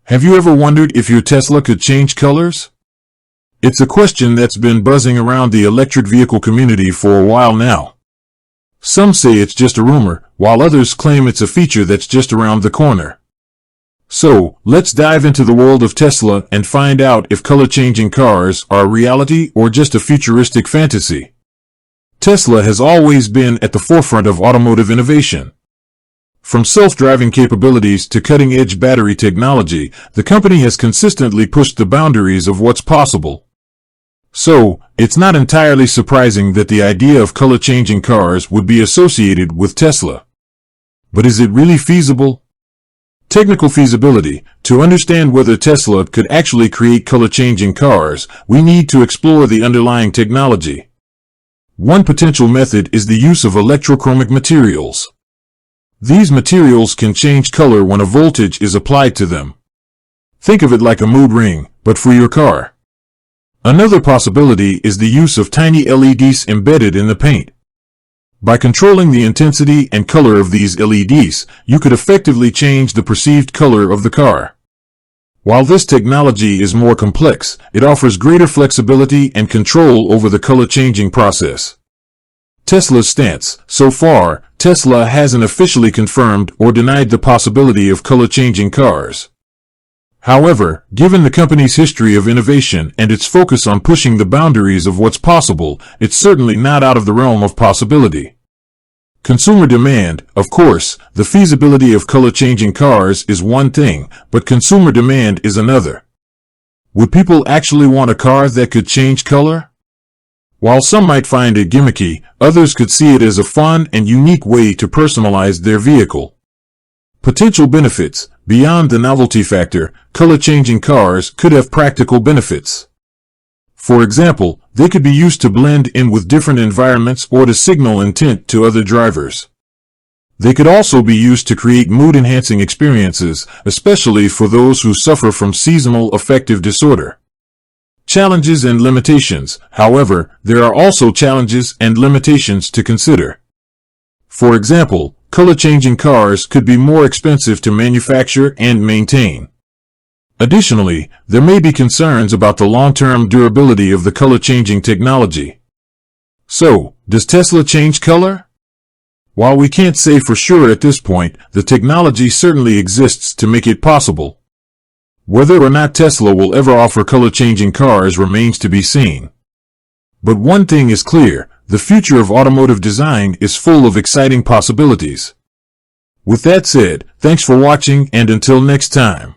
Have you ever wondered if your Tesla could change colors? It's a question that's been buzzing around the electric vehicle community for a while now. Some say it's just a rumor, while others claim it's a feature that's just around the corner. So, let's dive into the world of Tesla and find out if color-changing cars are a reality or just a futuristic fantasy. Tesla has always been at the forefront of automotive innovation. From self-driving capabilities to cutting-edge battery technology, the company has consistently pushed the boundaries of what's possible. So, it's not entirely surprising that the idea of color-changing cars would be associated with Tesla. But is it really feasible? Technical feasibility. To understand whether Tesla could actually create color-changing cars, we need to explore the underlying technology. One potential method is the use of electrochromic materials. These materials can change color when a voltage is applied to them. Think of it like a mood ring, but for your car. Another possibility is the use of tiny LEDs embedded in the paint. By controlling the intensity and color of these LEDs, you could effectively change the perceived color of the car. While this technology is more complex, it offers greater flexibility and control over the color-changing process. Tesla's stance. So far, Tesla hasn't officially confirmed or denied the possibility of color-changing cars. However, given the company's history of innovation and its focus on pushing the boundaries of what's possible, it's certainly not out of the realm of possibility. Consumer demand. Of course, the feasibility of color-changing cars is one thing, but consumer demand is another. Would people actually want a car that could change color? While some might find it gimmicky, others could see it as a fun and unique way to personalize their vehicle. Potential benefits. Beyond the novelty factor, color-changing cars could have practical benefits. For example, they could be used to blend in with different environments or to signal intent to other drivers. They could also be used to create mood-enhancing experiences, especially for those who suffer from seasonal affective disorder. Challenges and limitations. However, there are also challenges and limitations to consider. For example, color-changing cars could be more expensive to manufacture and maintain. Additionally, there may be concerns about the long-term durability of the color-changing technology. So, does Tesla change color? While we can't say for sure at this point, the technology certainly exists to make it possible. Whether or not Tesla will ever offer color-changing cars remains to be seen. But one thing is clear, the future of automotive design is full of exciting possibilities. With that said, thanks for watching and until next time.